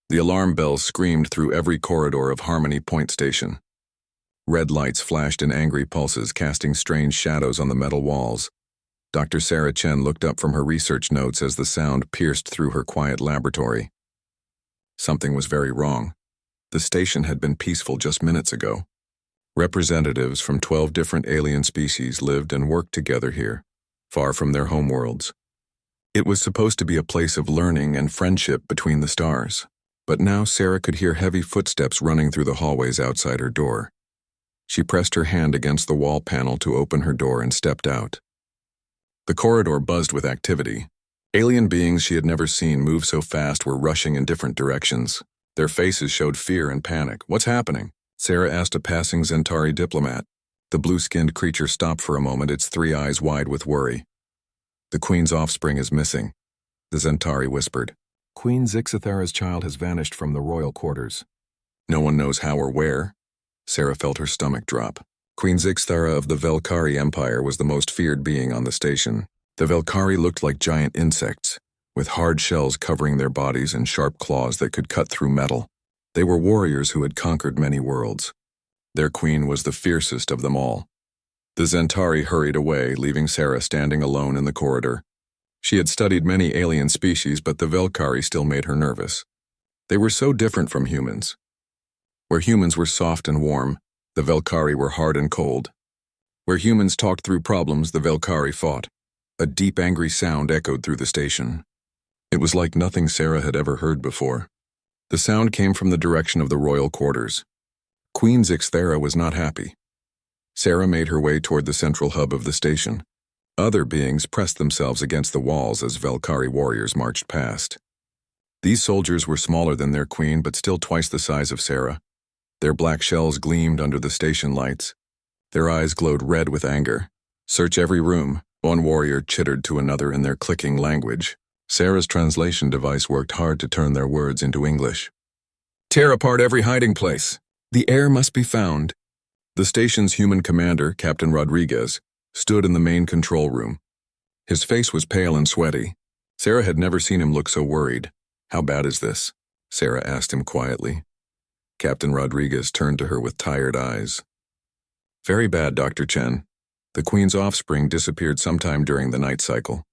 The alarm bells screamed through every corridor of Harmony Point Station. Red lights flashed in angry pulses, casting strange shadows on the metal walls. Dr. Sarah Chen looked up from her research notes as the sound pierced through her quiet laboratory. Something was very wrong. The station had been peaceful just minutes ago. Representatives from 12 different alien species lived and worked together here, far from their homeworlds. It was supposed to be a place of learning and friendship between the stars, but now Sarah could hear heavy footsteps running through the hallways outside her door. She pressed her hand against the wall panel to open her door and stepped out. The corridor buzzed with activity. Alien beings she had never seen move so fast were rushing in different directions. Their faces showed fear and panic. "What's happening?" Sarah asked a passing Zentari diplomat. The blue-skinned creature stopped for a moment, its 3 eyes wide with worry. "The Queen's offspring is missing," the Zentari whispered. "Queen Zixithara's child has vanished from the royal quarters. No one knows how or where." Sarah felt her stomach drop. Queen Zixithara of the Velkari Empire was the most feared being on the station. The Velkari looked like giant insects, with hard shells covering their bodies and sharp claws that could cut through metal. They were warriors who had conquered many worlds. Their queen was the fiercest of them all. The Zentari hurried away, leaving Sarah standing alone in the corridor. She had studied many alien species, but the Velkari still made her nervous. They were so different from humans. Where humans were soft and warm, the Velkari were hard and cold. Where humans talked through problems, the Velkari fought. A deep, angry sound echoed through the station. It was like nothing Sarah had ever heard before. The sound came from the direction of the royal quarters. Queen Zixithara was not happy. Sarah made her way toward the central hub of the station. Other beings pressed themselves against the walls as Velkari warriors marched past. These soldiers were smaller than their queen, but still twice the size of Sarah. Their black shells gleamed under the station lights. Their eyes glowed red with anger. "Search every room," one warrior chittered to another in their clicking language. Sarah's translation device worked hard to turn their words into English. "Tear apart every hiding place. The heir must be found." The station's human commander, Captain Rodriguez, stood in the main control room. His face was pale and sweaty. Sarah had never seen him look so worried. "How bad is this?" Sarah asked him quietly. Captain Rodriguez turned to her with tired eyes. "Very bad, Dr. Chen. The Queen's offspring disappeared sometime during the night cycle.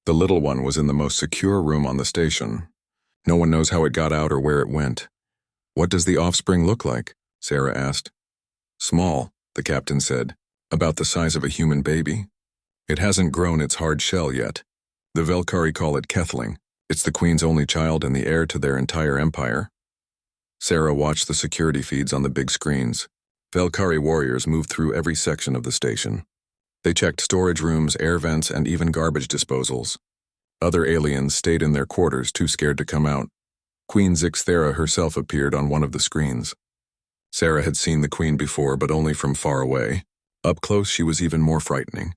The little one was in the most secure room on the station. No one knows how it got out or where it went." "What does the offspring look like?" Sarah asked. "Small," the captain said, "about the size of a human baby. It hasn't grown its hard shell yet. The Velkari call it Kethling. It's the Queen's only child and the heir to their entire empire." Sarah watched the security feeds on the big screens. Velkari warriors moved through every section of the station. They checked storage rooms, air vents, and even garbage disposals. Other aliens stayed in their quarters, too scared to come out. Queen Zixithara herself appeared on one of the screens. Sarah had seen the Queen before, but only from far away. Up close, she was even more frightening.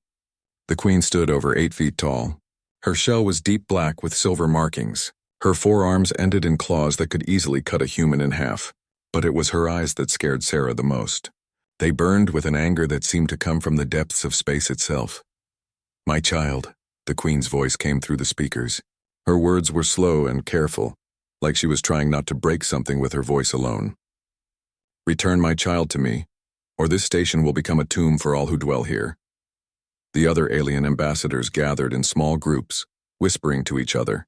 The Queen stood over 8 feet tall. Her shell was deep black with silver markings. Her forearms ended in claws that could easily cut a human in half. But it was her eyes that scared Sarah the most. They burned with an anger that seemed to come from the depths of space itself. "My child," the Queen's voice came through the speakers. Her words were slow and careful, like she was trying not to break something with her voice alone. "Return my child to me, or this station will become a tomb for all who dwell here." The other alien ambassadors gathered in small groups, whispering to each other.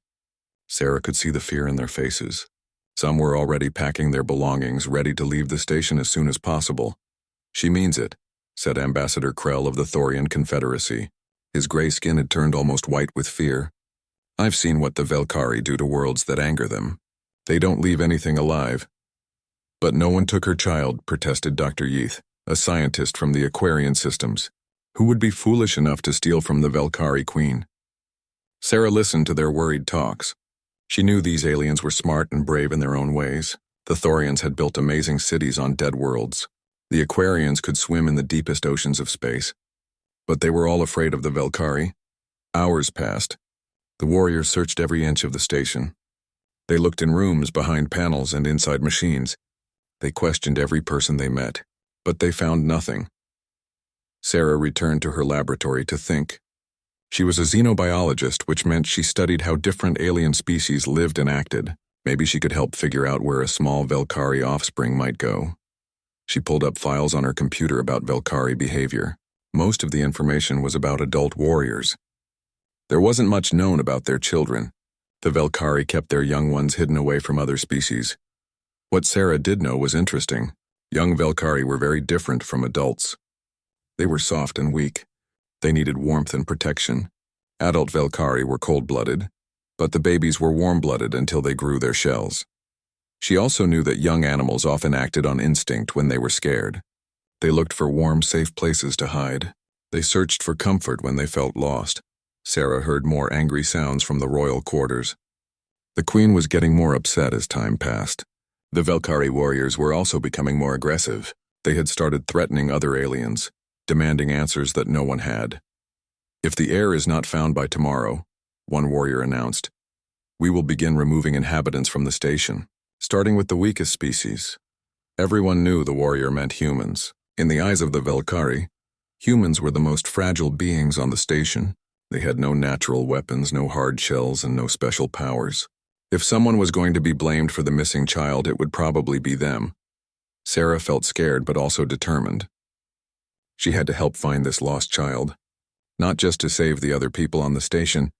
Sarah could see the fear in their faces. Some were already packing their belongings, ready to leave the station as soon as possible. "She means it," said Ambassador Krell of the Thorian Confederacy. His gray skin had turned almost white with fear. "I've seen what the Velkari do to worlds that anger them. They don't leave anything alive." "But no one took her child," protested Dr. Yeath, a scientist from the Aquarian systems. "Who would be foolish enough to steal from the Velkari Queen?" Sarah listened to their worried talks. She knew these aliens were smart and brave in their own ways. The Thorians had built amazing cities on dead worlds. The Aquarians could swim in the deepest oceans of space. But they were all afraid of the Velkari. Hours passed. The warriors searched every inch of the station. They looked in rooms, behind panels, and inside machines. They questioned every person they met, but they found nothing. Sarah returned to her laboratory to think. She was a xenobiologist, which meant she studied how different alien species lived and acted. Maybe she could help figure out where a small Velkari offspring might go. She pulled up files on her computer about Velkari behavior. Most of the information was about adult warriors. There wasn't much known about their children. The Velkari kept their young ones hidden away from other species. What Sarah did know was interesting. Young Velkari were very different from adults. They were soft and weak. They needed warmth and protection. Adult Velkari were cold-blooded, but the babies were warm-blooded until they grew their shells. She also knew that young animals often acted on instinct when they were scared. They looked for warm, safe places to hide. They searched for comfort when they felt lost. Sarah heard more angry sounds from the royal quarters. The queen was getting more upset as time passed. The Velkari warriors were also becoming more aggressive. They had started threatening other aliens, demanding answers that no one had. "If the heir is not found by tomorrow," one warrior announced, "we will begin removing inhabitants from the station, starting with the weakest species." Everyone knew the warrior meant humans. In the eyes of the Velkari, humans were the most fragile beings on the station. They had no natural weapons, no hard shells, and no special powers. If someone was going to be blamed for the missing child, it would probably be them. Sarah felt scared but also determined. She had to help find this lost child, not just to save the other people on the station,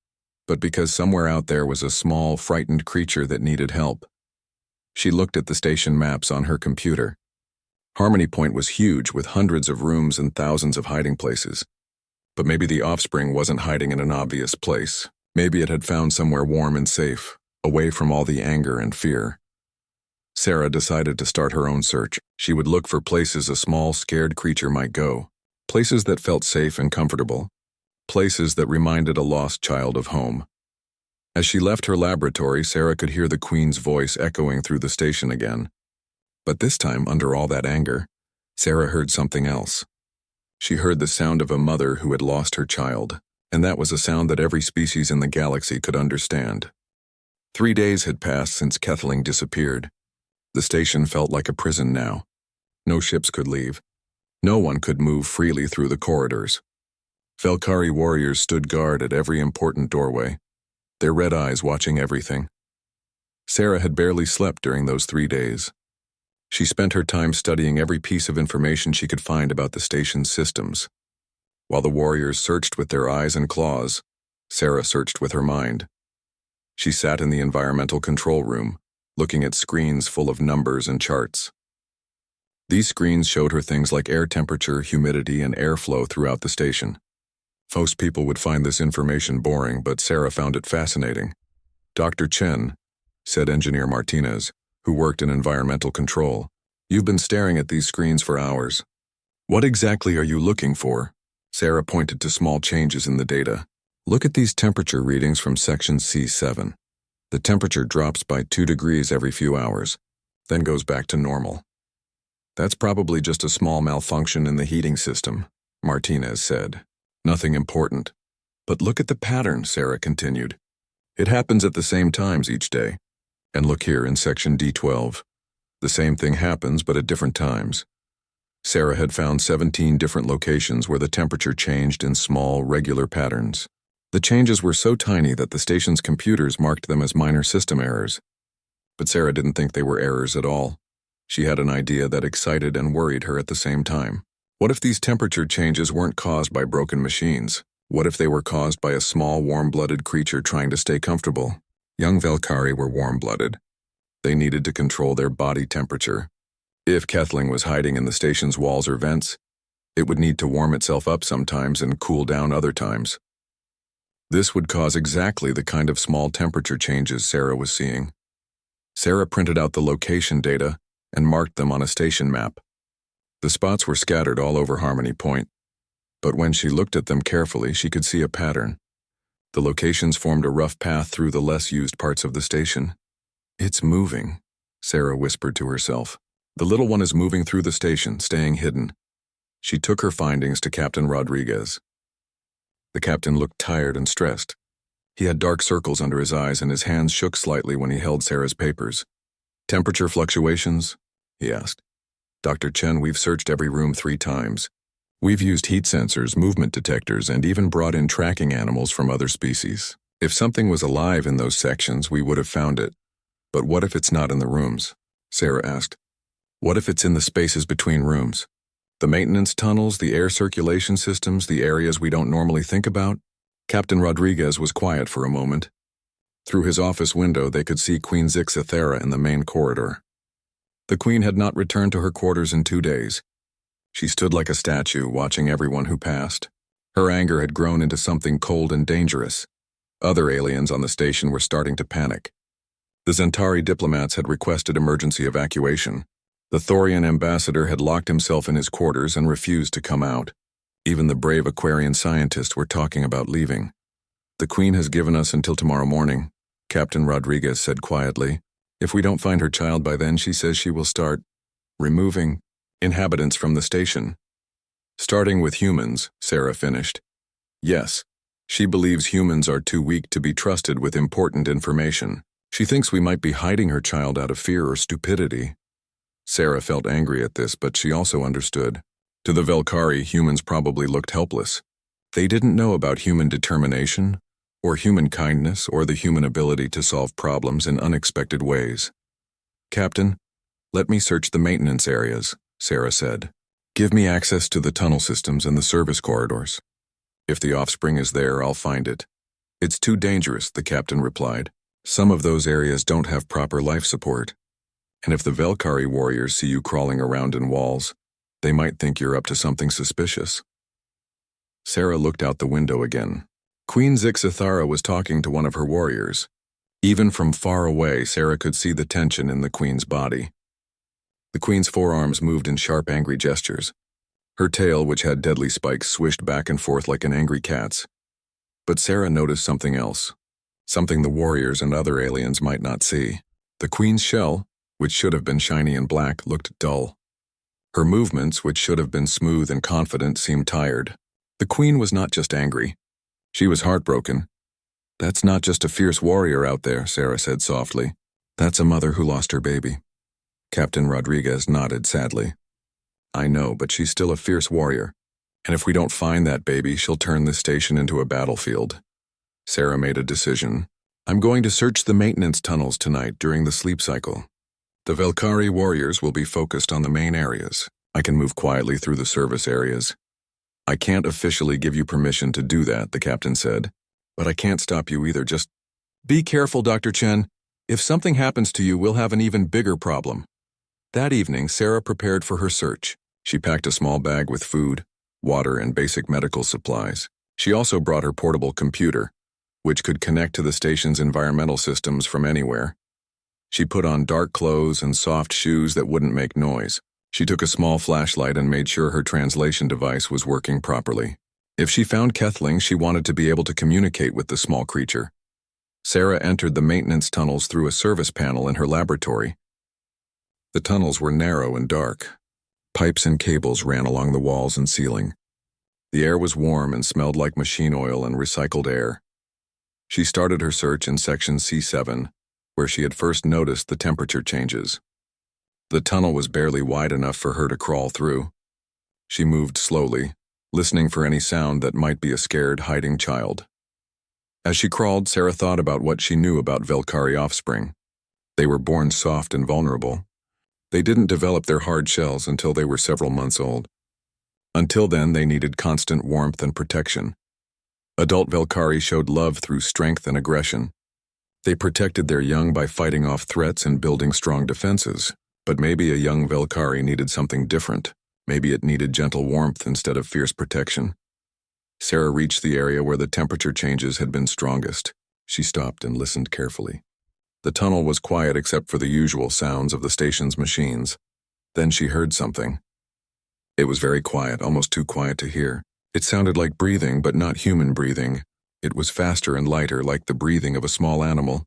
but because somewhere out there was a small, frightened creature that needed help. She looked at the station maps on her computer. Harmony Point was huge, with hundreds of rooms and thousands of hiding places. But maybe the offspring wasn't hiding in an obvious place. Maybe it had found somewhere warm and safe, away from all the anger and fear. Sarah decided to start her own search. She would look for places a small, scared creature might go. Places that felt safe and comfortable. Places that reminded a lost child of home. As she left her laboratory, Sarah could hear the Queen's voice echoing through the station again. But this time, under all that anger, Sarah heard something else. She heard the sound of a mother who had lost her child, and that was a sound that every species in the galaxy could understand. 3 days had passed since Kethling disappeared. The station felt like a prison now. No ships could leave. No one could move freely through the corridors. Velkari warriors stood guard at every important doorway, their red eyes watching everything. Sarah had barely slept during those 3 days. She spent her time studying every piece of information she could find about the station's systems. While the warriors searched with their eyes and claws, Sarah searched with her mind. She sat in the environmental control room, looking at screens full of numbers and charts. These screens showed her things like air temperature, humidity, and airflow throughout the station. Most people would find this information boring, but Sarah found it fascinating. "Dr. Chen," said Engineer Martinez, who worked in environmental control, "you've been staring at these screens for hours. What exactly are you looking for?" Sarah pointed to small changes in the data. "Look at these temperature readings from section C7. The temperature drops by 2 degrees every few hours, then goes back to normal." "That's probably just a small malfunction in the heating system," Martinez said. "Nothing important. But look at the pattern," Sarah continued. "It happens at the same times each day. And look here in section D12. The same thing happens, but at different times." Sarah had found 17 different locations where the temperature changed in small, regular patterns. The changes were so tiny that the station's computers marked them as minor system errors. But Sarah didn't think they were errors at all. She had an idea that excited and worried her at the same time. What if these temperature changes weren't caused by broken machines? What if they were caused by a small, warm-blooded creature trying to stay comfortable? Young Velkari were warm-blooded. They needed to control their body temperature. If Kethling was hiding in the station's walls or vents, it would need to warm itself up sometimes and cool down other times. This would cause exactly the kind of small temperature changes Sarah was seeing. Sarah printed out the location data and marked them on a station map. The spots were scattered all over Harmony Point, but when she looked at them carefully, she could see a pattern. The locations formed a rough path through the less used parts of the station. "It's moving," Sarah whispered to herself. "The little one is moving through the station, staying hidden." She took her findings to Captain Rodriguez. The captain looked tired and stressed. He had dark circles under his eyes and his hands shook slightly when he held Sarah's papers. "Temperature fluctuations?" he asked. "Dr. Chen, we've searched every room 3 times. We've used heat sensors, movement detectors, and even brought in tracking animals from other species. If something was alive in those sections, we would have found it. But what if it's not in the rooms? Sarah asked. What if it's in the spaces between rooms? The maintenance tunnels, the air circulation systems, the areas we don't normally think about? Captain Rodriguez was quiet for a moment. Through his office window, they could see Queen Zixithera in the main corridor. The Queen had not returned to her quarters in 2 days. She stood like a statue, watching everyone who passed. Her anger had grown into something cold and dangerous. Other aliens on the station were starting to panic. The Zentari diplomats had requested emergency evacuation. The Thorian ambassador had locked himself in his quarters and refused to come out. Even the brave Aquarian scientists were talking about leaving. The Queen has given us until tomorrow morning, Captain Rodriguez said quietly. If we don't find her child by then, she says she will start removing inhabitants from the station. Starting with humans, Sarah finished. Yes, she believes humans are too weak to be trusted with important information. She thinks we might be hiding her child out of fear or stupidity. Sarah felt angry at this, but she also understood. To the Velkari, humans probably looked helpless. They didn't know about human determination, or human kindness, or the human ability to solve problems in unexpected ways. Captain, let me search the maintenance areas, Sarah said. Give me access to the tunnel systems and the service corridors. If the Offspring is there, I'll find it. It's too dangerous, the captain replied. Some of those areas don't have proper life support. And if the Velkari warriors see you crawling around in walls, they might think you're up to something suspicious. Sarah looked out the window again. Queen Zixithara was talking to one of her warriors. Even from far away, Sarah could see the tension in the Queen's body. The Queen's forearms moved in sharp, angry gestures. Her tail, which had deadly spikes, swished back and forth like an angry cat's. But Sarah noticed something else. Something the warriors and other aliens might not see. The Queen's shell, which should have been shiny and black, looked dull. Her movements, which should have been smooth and confident, seemed tired. The Queen was not just angry. She was heartbroken. That's not just a fierce warrior out there, Sarah said softly. That's a mother who lost her baby. Captain Rodriguez nodded sadly. I know, but she's still a fierce warrior. And if we don't find that baby, she'll turn this station into a battlefield. Sarah made a decision. I'm going to search the maintenance tunnels tonight during the sleep cycle. The Velkari warriors will be focused on the main areas. I can move quietly through the service areas. I can't officially give you permission to do that, the captain said. But I can't stop you either, just be careful, Dr. Chen. If something happens to you, we'll have an even bigger problem. That evening, Sarah prepared for her search. She packed a small bag with food, water, and basic medical supplies. She also brought her portable computer, which could connect to the station's environmental systems from anywhere. She put on dark clothes and soft shoes that wouldn't make noise. She took a small flashlight and made sure her translation device was working properly. If she found Kethling, she wanted to be able to communicate with the small creature. Sarah entered the maintenance tunnels through a service panel in her laboratory. The tunnels were narrow and dark. Pipes and cables ran along the walls and ceiling. The air was warm and smelled like machine oil and recycled air. She started her search in section C7, where she had first noticed the temperature changes. The tunnel was barely wide enough for her to crawl through. She moved slowly, listening for any sound that might be a scared, hiding child. As she crawled, Sarah thought about what she knew about Velkari offspring. They were born soft and vulnerable. They didn't develop their hard shells until they were several months old. Until then, they needed constant warmth and protection. Adult Velkari showed love through strength and aggression. They protected their young by fighting off threats and building strong defenses. But maybe a young Velkari needed something different. Maybe it needed gentle warmth instead of fierce protection. Sarah reached the area where the temperature changes had been strongest. She stopped and listened carefully. The tunnel was quiet except for the usual sounds of the station's machines. Then she heard something. It was very quiet, almost too quiet to hear. It sounded like breathing, but not human breathing. It was faster and lighter, like the breathing of a small animal.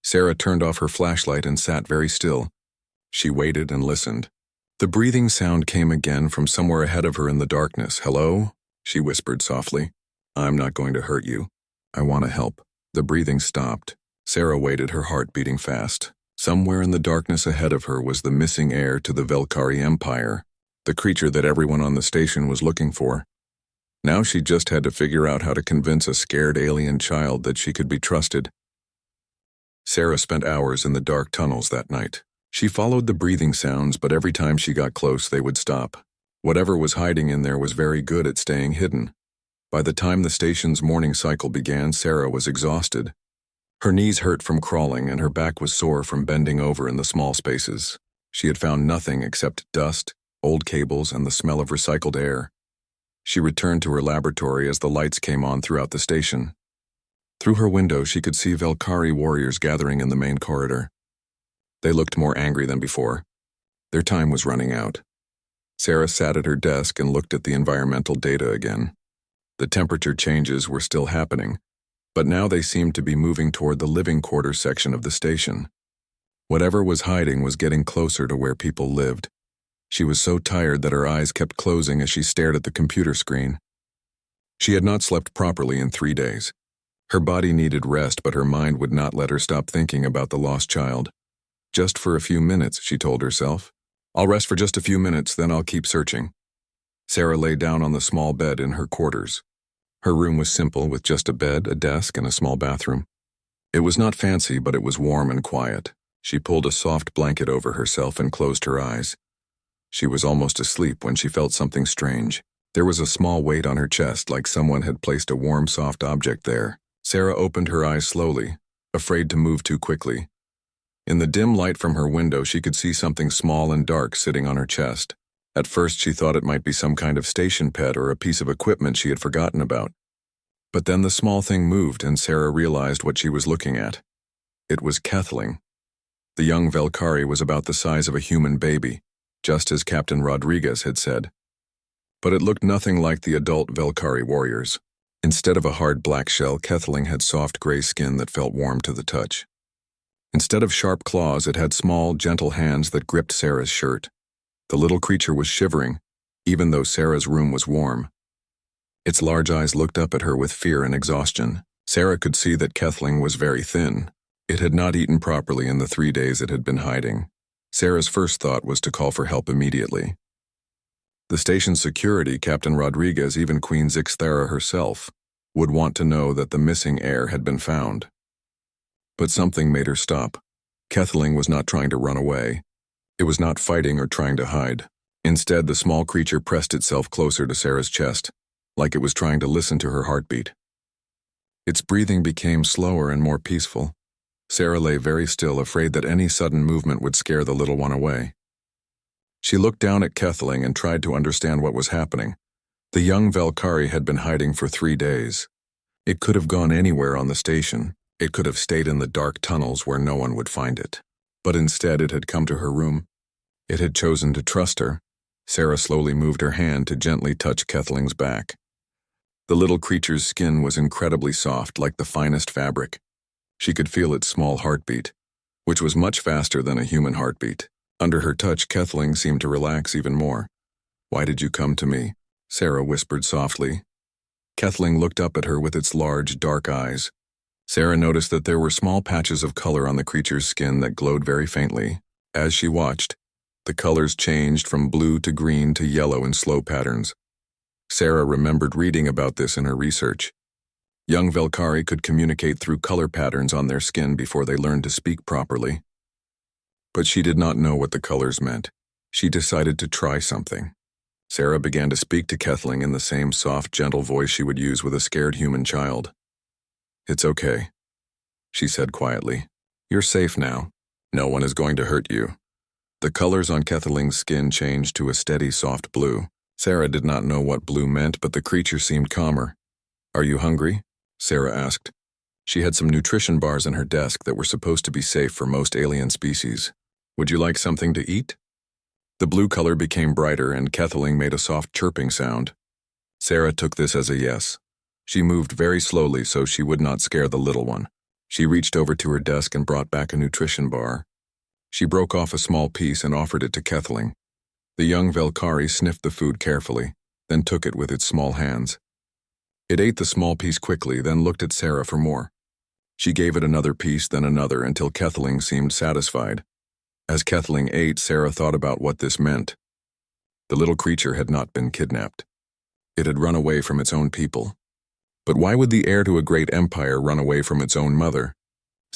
Sarah turned off her flashlight and sat very still. She waited and listened. The breathing sound came again from somewhere ahead of her in the darkness. Hello? She whispered softly. I'm not going to hurt you. I want to help. The breathing stopped. Sarah waited, her heart beating fast. Somewhere in the darkness ahead of her was the missing heir to the Velkari Empire, the creature that everyone on the station was looking for. Now she just had to figure out how to convince a scared alien child that she could be trusted. Sarah spent hours in the dark tunnels that night. She followed the breathing sounds, but every time she got close, they would stop. Whatever was hiding in there was very good at staying hidden. By the time the station's morning cycle began, Sarah was exhausted. Her knees hurt from crawling, and her back was sore from bending over in the small spaces. She had found nothing except dust, old cables, and the smell of recycled air. She returned to her laboratory as the lights came on throughout the station. Through her window, she could see Velkari warriors gathering in the main corridor. They looked more angry than before. Their time was running out. Sarah sat at her desk and looked at the environmental data again. The temperature changes were still happening, but now they seemed to be moving toward the living quarters section of the station. Whatever was hiding was getting closer to where people lived. She was so tired that her eyes kept closing as she stared at the computer screen. She had not slept properly in 3 days. Her body needed rest, but her mind would not let her stop thinking about the lost child. Just for a few minutes, she told herself. I'll rest for just a few minutes, then I'll keep searching. Sarah lay down on the small bed in her quarters. Her room was simple, with just a bed, a desk, and a small bathroom. It was not fancy, but it was warm and quiet. She pulled a soft blanket over herself and closed her eyes. She was almost asleep when she felt something strange. There was a small weight on her chest, like someone had placed a warm, soft object there. Sarah opened her eyes slowly, afraid to move too quickly. In the dim light from her window, she could see something small and dark sitting on her chest. At first, she thought it might be some kind of station pet or a piece of equipment she had forgotten about. But then the small thing moved, and Sarah realized what she was looking at. It was Kethling. The young Velkari was about the size of a human baby, just as Captain Rodriguez had said. But it looked nothing like the adult Velkari warriors. Instead of a hard black shell, Kethling had soft gray skin that felt warm to the touch. Instead of sharp claws, it had small, gentle hands that gripped Sarah's shirt. The little creature was shivering, even though Sarah's room was warm. Its large eyes looked up at her with fear and exhaustion. Sarah could see that Kethling was very thin. It had not eaten properly in the 3 days it had been hiding. Sarah's first thought was to call for help immediately. The station's security, Captain Rodriguez, even Queen Zixthera herself, would want to know that the missing heir had been found. But something made her stop. Kethling was not trying to run away. It was not fighting or trying to hide. Instead, the small creature pressed itself closer to Sarah's chest, like it was trying to listen to her heartbeat. Its breathing became slower and more peaceful. Sarah lay very still, afraid that any sudden movement would scare the little one away. She looked down at Kethling and tried to understand what was happening. The young Velkari had been hiding for 3 days. It could have gone anywhere on the station. It could have stayed in the dark tunnels where no one would find it. But instead, it had come to her room. It had chosen to trust her. Sarah slowly moved her hand to gently touch Kethling's back. The little creature's skin was incredibly soft, like the finest fabric. She could feel its small heartbeat, which was much faster than a human heartbeat. Under her touch, Kethling seemed to relax even more. "Why did you come to me?" Sarah whispered softly. Kethling looked up at her with its large, dark eyes. Sarah noticed that there were small patches of color on the creature's skin that glowed very faintly. As she watched, the colors changed from blue to green to yellow in slow patterns. Sarah remembered reading about this in her research. Young Velkari could communicate through color patterns on their skin before they learned to speak properly. But she did not know what the colors meant. She decided to try something. Sarah began to speak to Kethling in the same soft, gentle voice she would use with a scared human child. "It's okay," she said quietly. "You're safe now. No one is going to hurt you." The colors on Kethling's skin changed to a steady, soft blue. Sarah did not know what blue meant, but the creature seemed calmer. "Are you hungry?" Sarah asked. She had some nutrition bars in her desk that were supposed to be safe for most alien species. "Would you like something to eat?" The blue color became brighter, and Kethling made a soft chirping sound. Sarah took this as a yes. She moved very slowly so she would not scare the little one. She reached over to her desk and brought back a nutrition bar. She broke off a small piece and offered it to Kethling. The young Velkari sniffed the food carefully, then took it with its small hands. It ate the small piece quickly, then looked at Sarah for more. She gave it another piece, then another, until Kethling seemed satisfied. As Kethling ate, Sarah thought about what this meant. The little creature had not been kidnapped. It had run away from its own people. But why would the heir to a great empire run away from its own mother?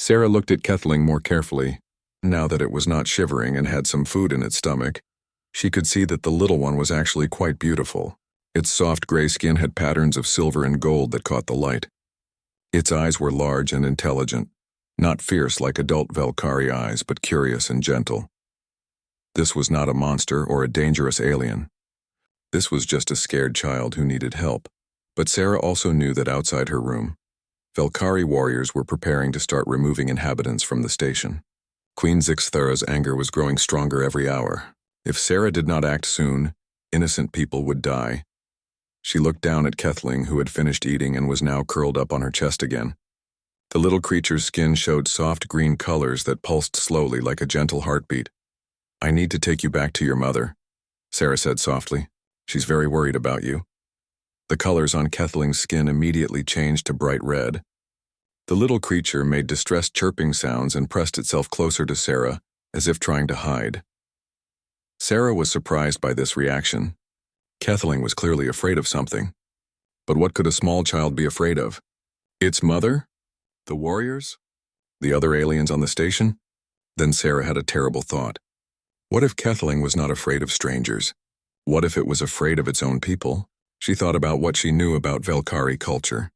Sarah looked at Kethling more carefully. Now that it was not shivering and had some food in its stomach, she could see that the little one was actually quite beautiful. Its soft gray skin had patterns of silver and gold that caught the light. Its eyes were large and intelligent, not fierce like adult Velkari eyes, but curious and gentle. This was not a monster or a dangerous alien. This was just a scared child who needed help. But Sarah also knew that outside her room, Velkari warriors were preparing to start removing inhabitants from the station. Queen Zixthara's anger was growing stronger every hour. If Sarah did not act soon, innocent people would die. She looked down at Kethling, who had finished eating and was now curled up on her chest again. The little creature's skin showed soft green colors that pulsed slowly like a gentle heartbeat. "I need to take you back to your mother," Sarah said softly. "She's very worried about you." The colors on Kethling's skin immediately changed to bright red. The little creature made distressed chirping sounds and pressed itself closer to Sarah, as if trying to hide. Sarah was surprised by this reaction. Kethling was clearly afraid of something. But what could a small child be afraid of? Its mother? The warriors? The other aliens on the station? Then Sarah had a terrible thought. What if Kethling was not afraid of strangers? What if it was afraid of its own people? She thought about what she knew about Velkari culture.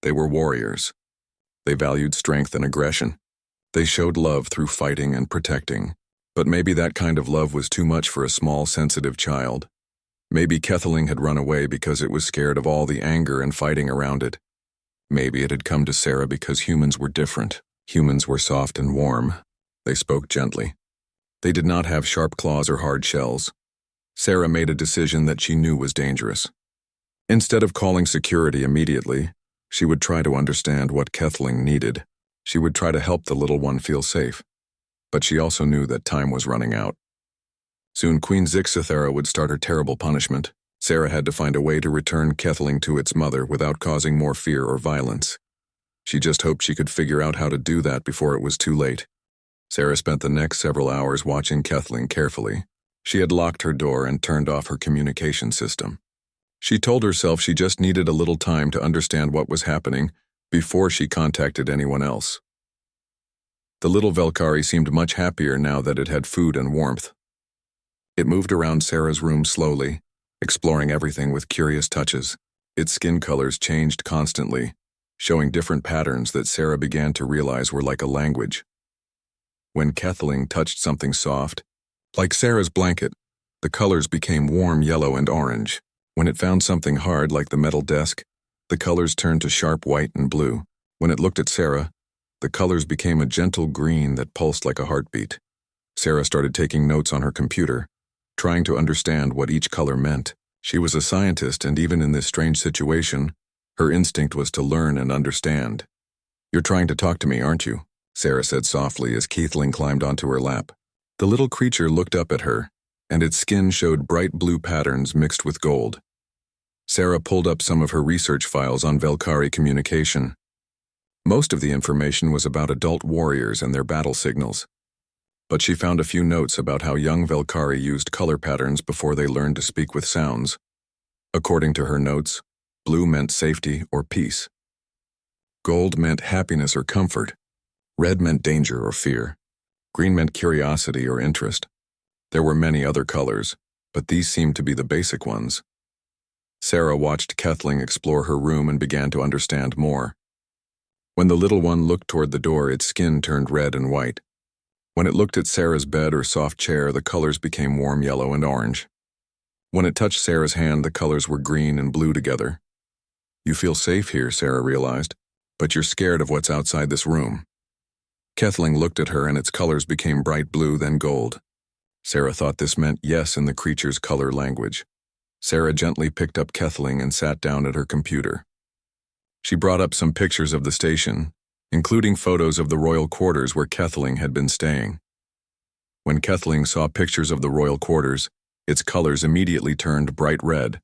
They were warriors. They valued strength and aggression. They showed love through fighting and protecting. But maybe that kind of love was too much for a small, sensitive child. Maybe Kethling had run away because it was scared of all the anger and fighting around it. Maybe it had come to Sarah because humans were different. Humans were soft and warm. They spoke gently. They did not have sharp claws or hard shells. Sarah made a decision that she knew was dangerous. Instead of calling security immediately, she would try to understand what Kethling needed. She would try to help the little one feel safe. But she also knew that time was running out. Soon Queen Zixthara would start her terrible punishment. Sarah had to find a way to return Kethling to its mother without causing more fear or violence. She just hoped she could figure out how to do that before it was too late. Sarah spent the next several hours watching Kethling carefully. She had locked her door and turned off her communication system. She told herself she just needed a little time to understand what was happening before she contacted anyone else. The little Velkari seemed much happier now that it had food and warmth. It moved around Sarah's room slowly, exploring everything with curious touches. Its skin colors changed constantly, showing different patterns that Sarah began to realize were like a language. When Kethling touched something soft, like Sarah's blanket, the colors became warm yellow and orange. When it found something hard like the metal desk, the colors turned to sharp white and blue. When it looked at Sarah, the colors became a gentle green that pulsed like a heartbeat. Sarah started taking notes on her computer, trying to understand what each color meant. She was a scientist, and even in this strange situation, her instinct was to learn and understand. "You're trying to talk to me, aren't you?" Sarah said softly as Kethling climbed onto her lap. The little creature looked up at her, and its skin showed bright blue patterns mixed with gold. Sarah pulled up some of her research files on Velkari communication. Most of the information was about adult warriors and their battle signals. But she found a few notes about how young Velkari used color patterns before they learned to speak with sounds. According to her notes, blue meant safety or peace. Gold meant happiness or comfort. Red meant danger or fear. Green meant curiosity or interest. There were many other colors, but these seemed to be the basic ones. Sarah watched Kethling explore her room and began to understand more. When the little one looked toward the door, its skin turned red and white. When it looked at Sarah's bed or soft chair, the colors became warm yellow and orange. When it touched Sarah's hand, the colors were green and blue together. "You feel safe here," Sarah realized, "but you're scared of what's outside this room." Kethling looked at her and its colors became bright blue, then gold. Sarah thought this meant yes in the creature's color language. Sarah gently picked up Kethling and sat down at her computer. She brought up some pictures of the station, including photos of the royal quarters where Kethling had been staying. When Kethling saw pictures of the royal quarters, its colors immediately turned bright red.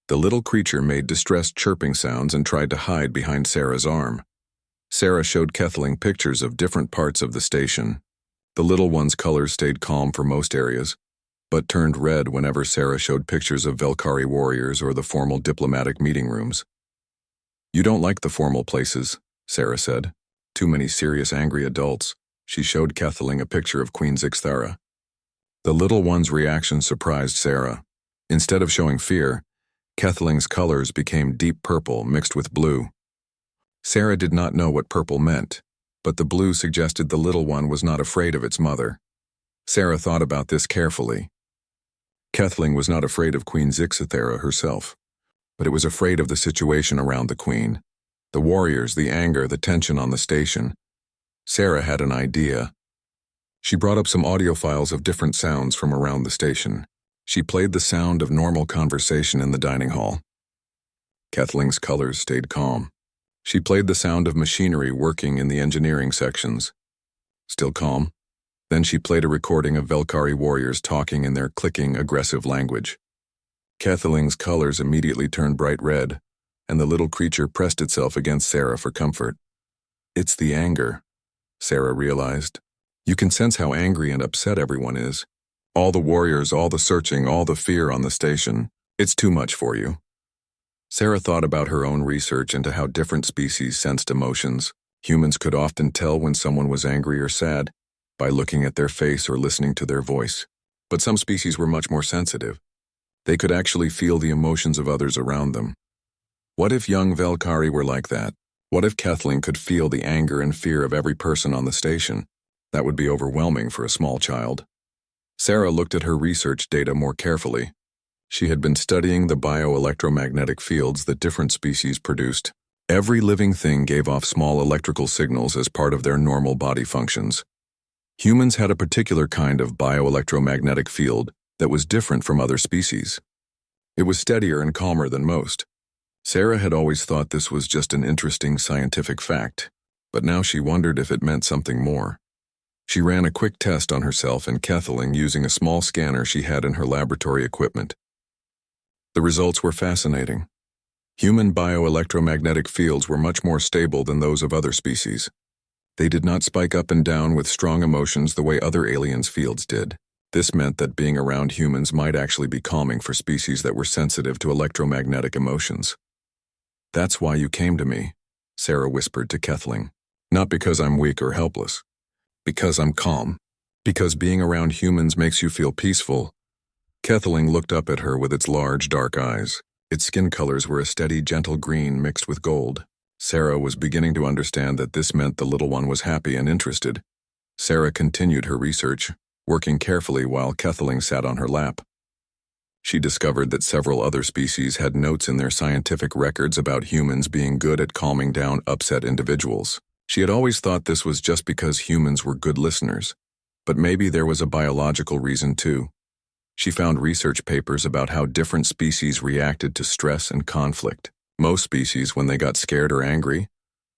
The little creature made distressed chirping sounds and tried to hide behind Sarah's arm. Sarah showed Kethling pictures of different parts of the station. The little one's colors stayed calm for most areas, but turned red whenever Sarah showed pictures of Velkari warriors or the formal diplomatic meeting rooms. "You don't like the formal places," Sarah said. Too many serious angry adults. She showed Kathleen a picture of Queen Zixthara. The little one's reaction surprised Sarah. Instead of showing fear, Kathleen's colors became deep purple mixed with blue. Sarah did not know what purple meant, but the blue suggested the little one was not afraid of its mother. Sarah thought about this carefully. Kathleen was not afraid of Queen Zixthara herself, but it was afraid of the situation around the queen. The warriors, the anger, the tension on the station. Sarah had an idea. She brought up some audio files of different sounds from around the station. She played the sound of normal conversation in the dining hall. Kathleen's colors stayed calm. She played the sound of machinery working in the engineering sections. Still calm. Then she played a recording of Velkari warriors talking in their clicking, aggressive language. Kathleen's colors immediately turned bright red, and the little creature pressed itself against Sarah for comfort. It's the anger, Sarah realized. You can sense how angry and upset everyone is. All the warriors, all the searching, all the fear on the station. It's too much for you. Sarah thought about her own research into how different species sensed emotions. Humans could often tell when someone was angry or sad by looking at their face or listening to their voice. But some species were much more sensitive. They could actually feel the emotions of others around them. What if young Velkari were like that? What if Kathleen could feel the anger and fear of every person on the station? That would be overwhelming for a small child. Sarah looked at her research data more carefully. She had been studying the bioelectromagnetic fields that different species produced. Every living thing gave off small electrical signals as part of their normal body functions. Humans had a particular kind of bioelectromagnetic field that was different from other species. It was steadier and calmer than most. Sarah had always thought this was just an interesting scientific fact, but now she wondered if it meant something more. She ran a quick test on herself and Kathleen using a small scanner she had in her laboratory equipment. The results were fascinating. Human bioelectromagnetic fields were much more stable than those of other species. They did not spike up and down with strong emotions the way other aliens' fields did. This meant that being around humans might actually be calming for species that were sensitive to electromagnetic emotions. That's why you came to me, Sarah whispered to Kathleen. Not because I'm weak or helpless. Because I'm calm. Because being around humans makes you feel peaceful. Kathleen looked up at her with its large, dark eyes. Its skin colors were a steady, gentle green mixed with gold. Sarah was beginning to understand that this meant the little one was happy and interested. Sarah continued her research, working carefully while Kathleen sat on her lap. She discovered that several other species had notes in their scientific records about humans being good at calming down upset individuals. She had always thought this was just because humans were good listeners, but maybe there was a biological reason too. She found research papers about how different species reacted to stress and conflict. Most species, when they got scared or angry,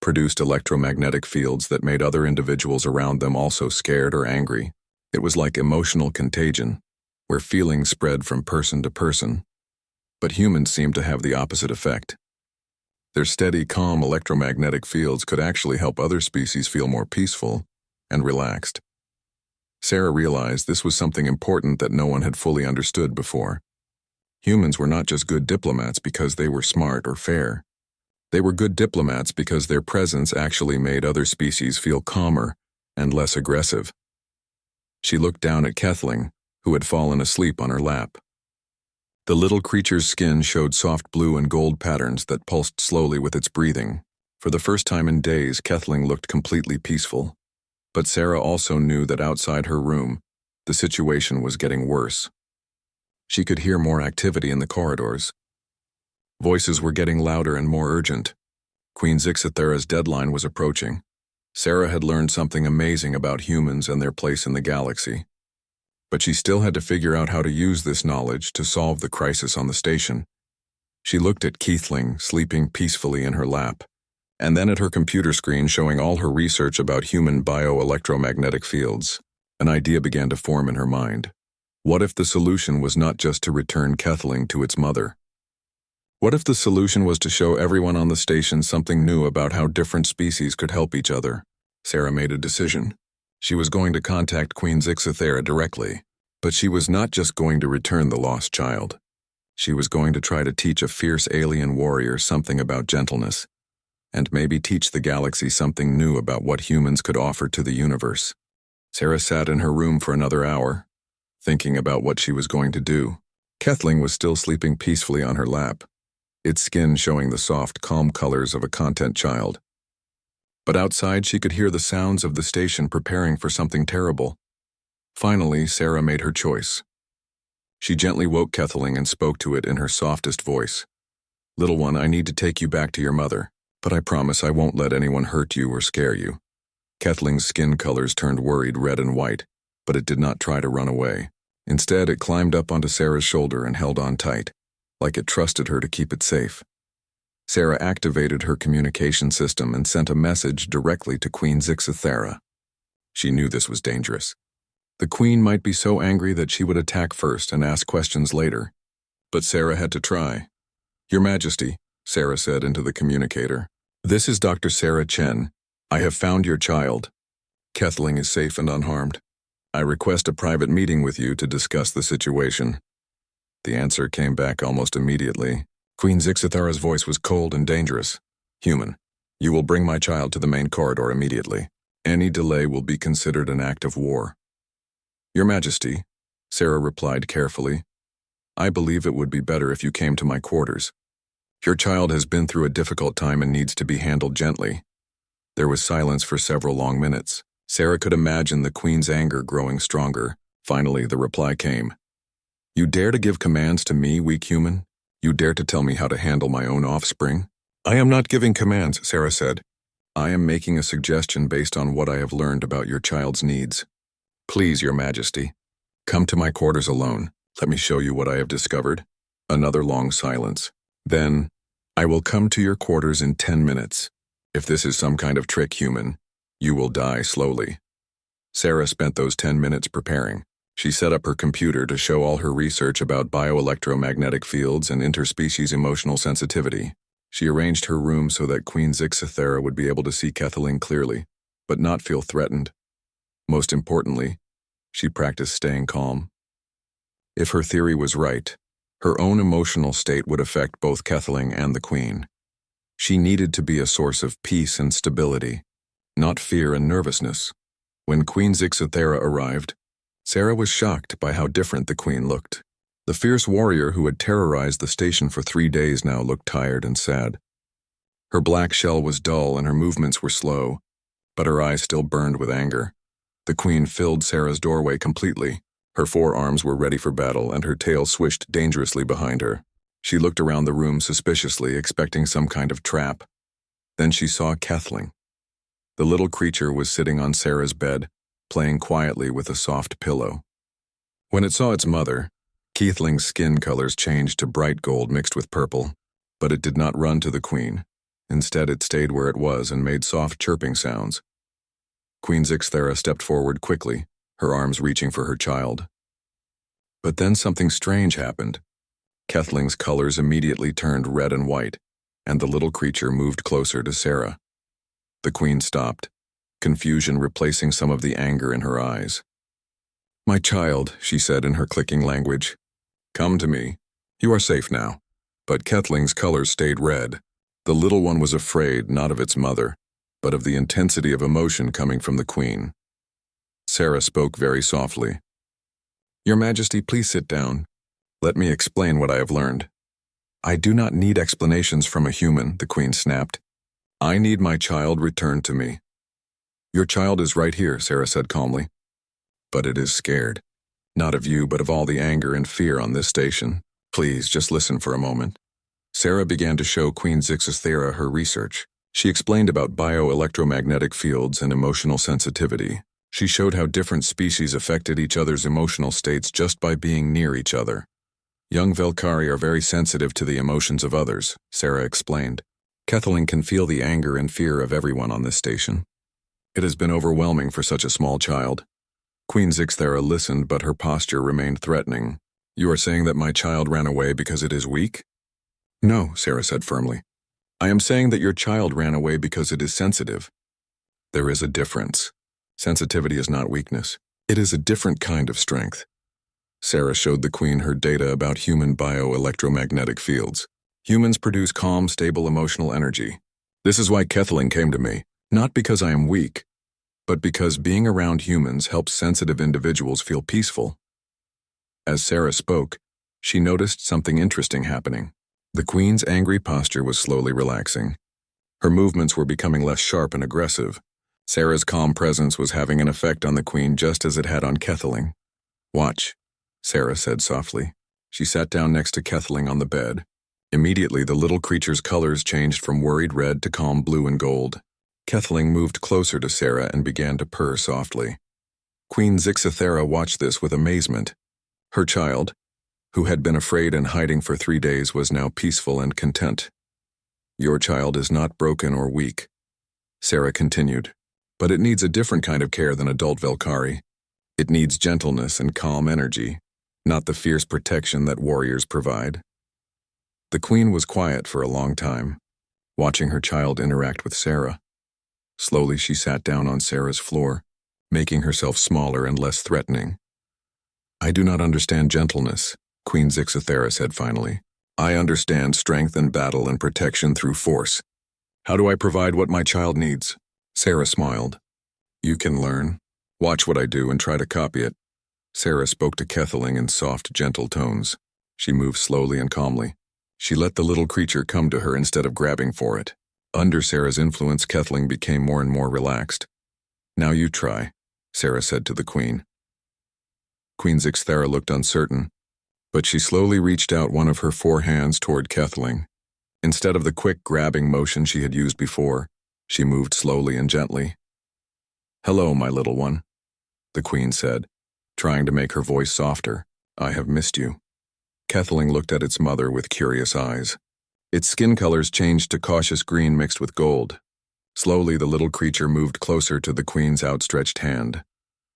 produced electromagnetic fields that made other individuals around them also scared or angry. It was like emotional contagion, where feelings spread from person to person. But humans seemed to have the opposite effect. Their steady, calm electromagnetic fields could actually help other species feel more peaceful and relaxed. Sarah realized this was something important that no one had fully understood before. Humans were not just good diplomats because they were smart or fair. They were good diplomats because their presence actually made other species feel calmer and less aggressive. She looked down at Kathleen, who had fallen asleep on her lap. The little creature's skin showed soft blue and gold patterns that pulsed slowly with its breathing. For the first time in days, Kathleen looked completely peaceful. But Sarah also knew that outside her room, the situation was getting worse. She could hear more activity in the corridors. Voices were getting louder and more urgent. Queen Zixthara's deadline was approaching. Sarah had learned something amazing about humans and their place in the galaxy. But she still had to figure out how to use this knowledge to solve the crisis on the station. She looked at Kathleen sleeping peacefully in her lap, and then at her computer screen showing all her research about human bioelectromagnetic fields. An idea began to form in her mind. What if the solution was not just to return Kathleen to its mother? What if the solution was to show everyone on the station something new about how different species could help each other? Sarah made a decision. She was going to contact Queen Zixthara directly, but she was not just going to return the lost child. She was going to try to teach a fierce alien warrior something about gentleness. and maybe teach the galaxy something new about what humans could offer to the universe. Sarah sat in her room for another hour, thinking about what she was going to do. Kethling was still sleeping peacefully on her lap, its skin showing the soft, calm colors of a content child. But outside she could hear the sounds of the station preparing for something terrible. Finally, Sarah made her choice. She gently woke Kethling and spoke to it in her softest voice. "Little one, I need to take you back to your mother, but I promise I won't let anyone hurt you or scare you." Kethling's skin colors turned worried red and white, but it did not try to run away. Instead, it climbed up onto Sarah's shoulder and held on tight, like it trusted her to keep it safe. Sarah activated her communication system and sent a message directly to Queen Zixithera. She knew this was dangerous. The queen might be so angry that she would attack first and ask questions later. But Sarah had to try. "Your Majesty," Sarah said into the communicator, "this is Dr. Sarah Chen. I have found your child. Kethling is safe and unharmed. I request a private meeting with you to discuss the situation." The answer came back almost immediately. Queen Zixithara's voice was cold and dangerous. "Human, you will bring my child to the main corridor immediately. Any delay will be considered an act of war." "Your Majesty," Sarah replied carefully, "I believe it would be better if you came to my quarters. Your child has been through a difficult time and needs to be handled gently." There was silence for several long minutes. Sarah could imagine the queen's anger growing stronger. Finally, the reply came. "You dare to give commands to me, weak human? You dare to tell me how to handle my own offspring?" "I am not giving commands," Sarah said. "I am making a suggestion based on what I have learned about your child's needs. Please, Your Majesty, come to my quarters alone. Let me show you what I have discovered." Another long silence. Then, "I will come to your quarters in 10 minutes. If this is some kind of trick, human, you will die slowly." Sarah spent those 10 minutes preparing. She set up her computer to show all her research about bioelectromagnetic fields and interspecies emotional sensitivity. She arranged her room so that Queen Zixithera would be able to see Kethling clearly, but not feel threatened. Most importantly, she practiced staying calm. If her theory was right, her own emotional state would affect both Kethling and the Queen. She needed to be a source of peace and stability, not fear and nervousness. When Queen Zixithera arrived, Sarah was shocked by how different the Queen looked. The fierce warrior who had terrorized the station for 3 days now looked tired and sad. Her black shell was dull and her movements were slow, but her eyes still burned with anger. The Queen filled Sarah's doorway completely. Her forearms were ready for battle and her tail swished dangerously behind her. She looked around the room suspiciously, expecting some kind of trap. Then she saw Kethling. The little creature was sitting on Sarah's bed, playing quietly with a soft pillow. When it saw its mother, Kethling's skin colors changed to bright gold mixed with purple, but it did not run to the Queen. Instead, it stayed where it was and made soft chirping sounds. Queen Zixithera stepped forward quickly, her arms reaching for her child. But then something strange happened. Kethling's colors immediately turned red and white, and the little creature moved closer to Sarah. The Queen stopped, confusion replacing some of the anger in her eyes. "My child," she said in her clicking language, "come to me. You are safe now." But Kethling's colors stayed red. The little one was afraid not of its mother, but of the intensity of emotion coming from the Queen. Sarah spoke very softly. "Your Majesty, please sit down. Let me explain what I have learned." "I do not need explanations from a human," the Queen snapped. "I need my child returned to me." "Your child is right here," Sarah said calmly. "But it is scared. Not of you, but of all the anger and fear on this station. Please, just listen for a moment." Sarah began to show Queen Zixithera her research. She explained about bioelectromagnetic fields and emotional sensitivity. She showed how different species affected each other's emotional states just by being near each other. "Young Velkari are very sensitive to the emotions of others," Sarah explained. "Kethling can feel the anger and fear of everyone on this station. It has been overwhelming for such a small child." Queen Zixithera listened, but her posture remained threatening. "You are saying that my child ran away because it is weak?" "No," Sarah said firmly. "I am saying that your child ran away because it is sensitive. There is a difference. Sensitivity is not weakness. It is a different kind of strength." Sarah showed the Queen her data about human bioelectromagnetic fields. Humans produce calm, stable emotional energy. This is why Kethling came to me, not because I am weak, but because being around humans helps sensitive individuals feel peaceful. As Sarah spoke, she noticed something interesting happening. The Queen's angry posture was slowly relaxing. Her movements were becoming less sharp and aggressive. Sarah's calm presence was having an effect on the Queen just as it had on Kethling. "Watch," Sarah said softly. She sat down next to Kethling on the bed. Immediately, the little creature's colors changed from worried red to calm blue and gold. Kethling moved closer to Sarah and began to purr softly. Queen Zixithera watched this with amazement. Her child, who had been afraid and hiding for 3 days, was now peaceful and content. "Your child is not broken or weak," Sarah continued, "but it needs a different kind of care than adult Velkari. It needs gentleness and calm energy, not the fierce protection that warriors provide." The Queen was quiet for a long time, watching her child interact with Sarah. Slowly she sat down on Sarah's floor, making herself smaller and less threatening. "I do not understand gentleness," Queen Zixithera said finally. "I understand strength and battle and protection through force. How do I provide what my child needs?" Sarah smiled. "You can learn. Watch what I do and try to copy it." Sarah spoke to Kethling in soft, gentle tones. She moved slowly and calmly. She let the little creature come to her instead of grabbing for it. Under Sarah's influence, Kethling became more and more relaxed. "Now you try," Sarah said to the Queen. Queen Zixithera looked uncertain, but she slowly reached out one of her 4 hands toward Kethling. Instead of the quick grabbing motion she had used before, she moved slowly and gently. "Hello, my little one," the Queen said, trying to make her voice softer. "I have missed you." Kethling looked at its mother with curious eyes. Its skin colors changed to cautious green mixed with gold. Slowly, the little creature moved closer to the Queen's outstretched hand.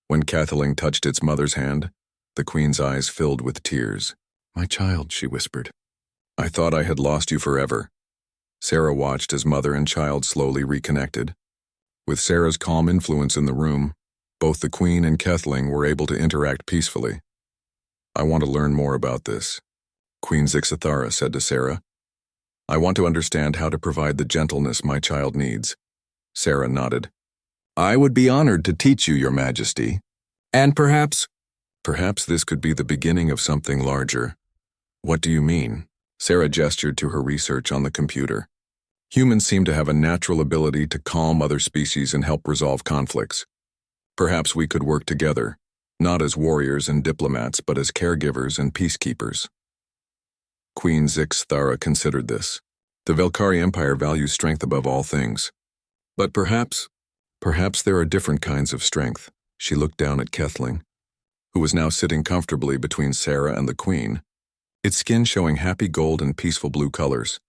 When Kethling touched its mother's hand, the Queen's eyes filled with tears. "My child," she whispered. "I thought I had lost you forever." Sarah watched as mother and child slowly reconnected. With Sarah's calm influence in the room, both the Queen and Kethling were able to interact peacefully. "I want to learn more about this," Queen Zixithara said to Sarah. "I want to understand how to provide the gentleness my child needs." Sarah nodded. "I would be honored to teach you, Your Majesty. And perhaps this could be the beginning of something larger." "What do you mean?" Sarah gestured to her research on the computer. "Humans seem to have a natural ability to calm other species and help resolve conflicts. Perhaps we could work together, not as warriors and diplomats, but as caregivers and peacekeepers." Queen Zixithara considered this. The Velkari Empire values strength above all things. But perhaps there are different kinds of strength. She looked down at Kethling, who was now sitting comfortably between Sarah and the Queen, its skin showing happy gold and peaceful blue colors.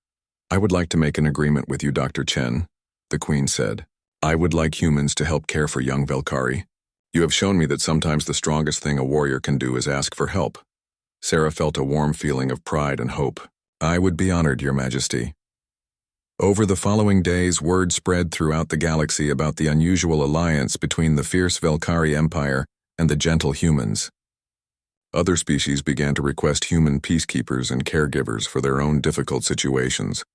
"I would like to make an agreement with you, Dr. Chen," the Queen said. "I would like humans to help care for young Velkari. You have shown me that sometimes the strongest thing a warrior can do is ask for help." Sarah felt a warm feeling of pride and hope. "I would be honored, Your Majesty." Over the following days, word spread throughout the galaxy about the unusual alliance between the fierce Velkari Empire and the gentle humans. Other species began to request human peacekeepers and caregivers for their own difficult situations.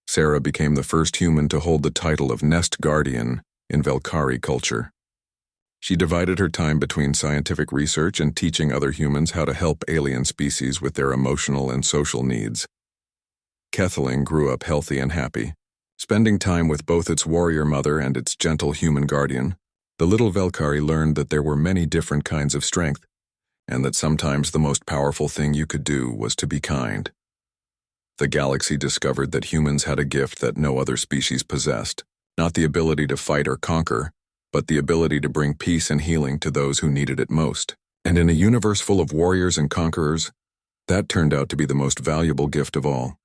Sarah became the first human to hold the title of Nest Guardian in Velkari culture. She divided her time between scientific research and teaching other humans how to help alien species with their emotional and social needs. Kethling grew up healthy and happy, spending time with both its warrior mother and its gentle human guardian. The little Velkari learned that there were many different kinds of strength, and that sometimes the most powerful thing you could do was to be kind. The galaxy discovered that humans had a gift that no other species possessed, not the ability to fight or conquer, but the ability to bring peace and healing to those who needed it most. And in a universe full of warriors and conquerors, that turned out to be the most valuable gift of all.